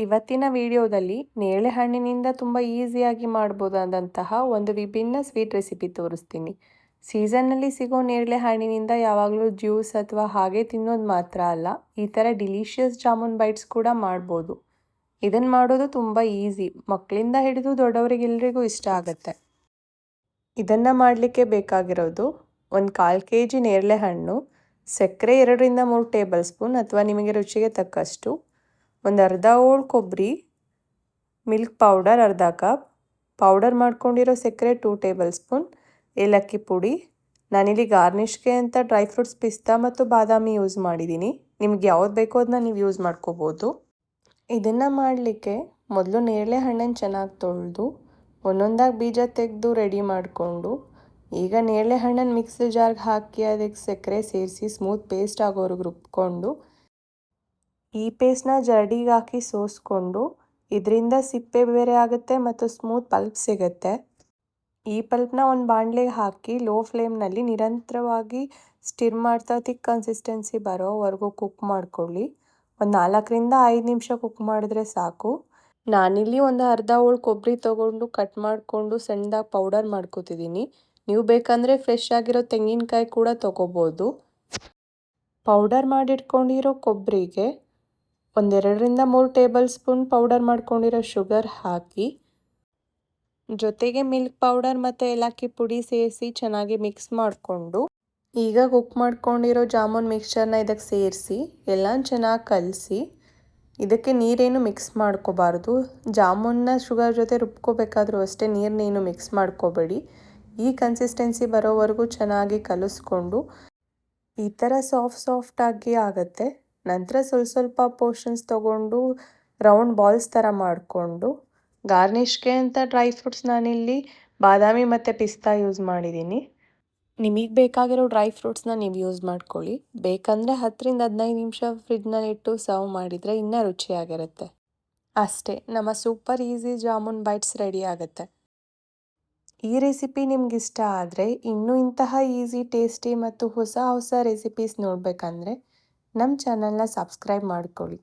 ಇವತ್ತಿನ ವಿಡಿಯೋದಲ್ಲಿ ನೇರಳೆ ಹಣ್ಣಿನಿಂದ ತುಂಬ ಈಸಿಯಾಗಿ ಮಾಡ್ಬೋದಾದಂತಹ ಒಂದು ವಿಭಿನ್ನ ಸ್ವೀಟ್ ರೆಸಿಪಿ ತೋರಿಸ್ತೀನಿ. ಸೀಸನ್ನಲ್ಲಿ ಸಿಗೋ ನೇರಳೆ ಹಣ್ಣಿನಿಂದ ಯಾವಾಗಲೂ ಜ್ಯೂಸ್ ಅಥವಾ ಹಾಗೆ ತಿನ್ನೋದು ಮಾತ್ರ ಅಲ್ಲ, ಈ ಥರ ಡಿಲಿಷಿಯಸ್ ಜಾಮೂನ್ ಬೈಟ್ಸ್ ಕೂಡ ಮಾಡ್ಬೋದು. ಇದನ್ನು ಮಾಡೋದು ತುಂಬ ಈಸಿ, ಮಕ್ಕಳಿಂದ ಹಿಡಿದು ದೊಡ್ಡವರಿಗೆಲ್ಲರಿಗೂ ಇಷ್ಟ ಆಗುತ್ತೆ. ಇದನ್ನು ಮಾಡಲಿಕ್ಕೆ ಬೇಕಾಗಿರೋದು ಒಂದು 1/4 kg ನೇರಳೆ ಹಣ್ಣು, ಸಕ್ಕರೆ 2ರಿಂದ 3 ಟೇಬಲ್ ಸ್ಪೂನ್ ಅಥವಾ ನಿಮಗೆ ರುಚಿಗೆ ತಕ್ಕಷ್ಟು, ಒಂದು ಅರ್ಧ ಹೋಳು ಕೊಬ್ಬರಿ, ಮಿಲ್ಕ್ ಪೌಡರ್ ಅರ್ಧ ಕಪ್, ಪೌಡರ್ ಮಾಡ್ಕೊಂಡಿರೋ ಸಕ್ಕರೆ 2 ಟೇಬಲ್ ಸ್ಪೂನ್, ಏಲಕ್ಕಿ ಪುಡಿ. ನಾನಿಲ್ಲಿ ಗಾರ್ನಿಷ್ಗೆ ಅಂತ ಡ್ರೈ ಫ್ರೂಟ್ಸ್ ಪಿಸ್ತಾ ಮತ್ತು ಬಾದಾಮಿ ಯೂಸ್ ಮಾಡಿದ್ದೀನಿ. ನಿಮ್ಗೆ ಯಾವ್ದು ಬೇಕೋ ಅದನ್ನ ನೀವು ಯೂಸ್ ಮಾಡ್ಕೋಬೋದು. ಇದನ್ನು ಮಾಡಲಿಕ್ಕೆ ಮೊದಲು ನೇರಳೆ ಹಣ್ಣನ್ನು ಚೆನ್ನಾಗಿ ತೊಳೆದು ಒಂದೊಂದಾಗಿ ಬೀಜ ತೆಗೆದು ರೆಡಿ ಮಾಡಿಕೊಂಡು, ಈಗ ನೇರಳೆ ಹಣ್ಣನ್ನು ಮಿಕ್ಸಿ ಜಾರ್ಗೆ ಹಾಕಿ ಅದಕ್ಕೆ ಸಕ್ಕರೆ ಸೇರಿಸಿ ಸ್ಮೂತ್ ಪೇಸ್ಟ್ ಆಗೋವರೆಗೆ ರುಬ್ಕೊಂಡು, ಈ ಪೇಸ್ಟ್ನ ಜರಡಿಗೆ ಹಾಕಿ ಸೋಸ್ಕೊಂಡು, ಇದರಿಂದ ಸಿಪ್ಪೆ ಬೇರೆ ಆಗುತ್ತೆ ಮತ್ತು ಸ್ಮೂತ್ ಪಲ್ಪ್ ಸಿಗುತ್ತೆ. ಈ ಪಲ್ಪ್ನ ಒಂದು ಬಾಣಲೆಗೆ ಹಾಕಿ ಲೋ ಫ್ಲೇಮ್ನಲ್ಲಿ ನಿರಂತರವಾಗಿ ಸ್ಟಿರ್ ಮಾಡ್ತಾ ಥಿಕ್ ಕನ್ಸಿಸ್ಟೆನ್ಸಿ ಬರೋವರೆಗೂ ಕುಕ್ ಮಾಡ್ಕೊಳ್ಳಿ. ಒಂದು 4ರಿಂದ 5 ನಿಮಿಷ ಕುಕ್ ಮಾಡಿದ್ರೆ ಸಾಕು. ನಾನಿಲ್ಲಿ ಒಂದು ಅರ್ಧ ಹೋಳು ಕೊಬ್ಬರಿ ತೊಗೊಂಡು ಕಟ್ ಮಾಡಿಕೊಂಡು ಸಣ್ಣದಾಗಿ ಪೌಡರ್ ಮಾಡ್ಕೊತಿದ್ದೀನಿ. ನೀವು ಬೇಕಂದರೆ ಫ್ರೆಶ್ ಆಗಿರೋ ತೆಂಗಿನಕಾಯಿ ಕೂಡ ತೊಗೋಬೋದು. ಪೌಡರ್ ಮಾಡಿಟ್ಕೊಂಡಿರೋ ಕೊಬ್ಬರಿಗೆ ಒಂದು 2ರಿಂದ 3 ಟೇಬಲ್ ಸ್ಪೂನ್ ಪೌಡರ್ ಮಾಡ್ಕೊಂಡಿರೋ ಶುಗರ್ ಹಾಕಿ, ಜೊತೆಗೆ ಮಿಲ್ಕ್ ಪೌಡರ್ ಮತ್ತು ಏಲಕ್ಕಿ ಪುಡಿ ಸೇರಿಸಿ ಚೆನ್ನಾಗಿ ಮಿಕ್ಸ್ ಮಾಡಿಕೊಂಡು, ಈಗ ಕುಕ್ ಮಾಡ್ಕೊಂಡಿರೋ ಜಾಮೂನ್ ಮಿಕ್ಸ್ಚರ್ನ ಇದಕ್ಕೆ ಸೇರಿಸಿ ಎಲ್ಲ ಚೆನ್ನಾಗಿ ಕಲಸಿ, ಇದಕ್ಕೆ ನೀರೇನು ಮಿಕ್ಸ್ ಮಾಡ್ಕೋಬಾರ್ದು. ಜಾಮೂನ್ನ ಶುಗರ್ ಜೊತೆ ರುಬ್ಕೋಬೇಕಾದ್ರೂ ಅಷ್ಟೇ, ನೀರನ್ನೇನು ಮಿಕ್ಸ್ ಮಾಡ್ಕೋಬೇಡಿ. ಈ ಕನ್ಸಿಸ್ಟೆನ್ಸಿ ಬರೋವರೆಗೂ ಚೆನ್ನಾಗಿ ಕಲಿಸ್ಕೊಂಡು, ಈ ಥರ ಸಾಫ್ಟಾಗಿ ಆಗುತ್ತೆ. ನಂತರ ಸ್ವಲ್ಪ ಪೋರ್ಷನ್ಸ್ ತೊಗೊಂಡು ರೌಂಡ್ ಬಾಲ್ಸ್ ಥರ ಮಾಡಿಕೊಂಡು, ಗಾರ್ನಿಷ್ಗೆ ಅಂತ ಡ್ರೈ ಫ್ರೂಟ್ಸ್ ನಾನಿಲ್ಲಿ ಬಾದಾಮಿ ಮತ್ತು ಪಿಸ್ತಾ ಯೂಸ್ ಮಾಡಿದ್ದೀನಿ. ನಿಮಗೆ ಬೇಕಾಗಿರೋ ಡ್ರೈ ಫ್ರೂಟ್ಸ್ನ ನೀವು ಯೂಸ್ ಮಾಡ್ಕೊಳ್ಳಿ. ಬೇಕಂದರೆ 10ರಿಂದ 15 ನಿಮಿಷ ಫ್ರಿಡ್ಜ್ನಲ್ಲಿಟ್ಟು ಸರ್ವ್ ಮಾಡಿದರೆ ಇನ್ನೂ ರುಚಿಯಾಗಿರುತ್ತೆ. ಅಷ್ಟೇ, ನಮ್ಮ super easy jamun bites ready ಆಗುತ್ತೆ. ಈ ರೆಸಿಪಿ ನಿಮ್ಗೆ ಇಷ್ಟ ಆದರೆ ಇನ್ನೂ ಇಂತಹ ಈಸಿ, ಟೇಸ್ಟಿ ಮತ್ತು ಹೊಸ ರೆಸಿಪೀಸ್ ನೋಡಬೇಕಂದ್ರೆ ನಮ್ಮ ಚಾನಲ್ನ ಸಬ್ಸ್ಕ್ರೈಬ್ ಮಾಡ್ಕೊಳ್ಳಿ.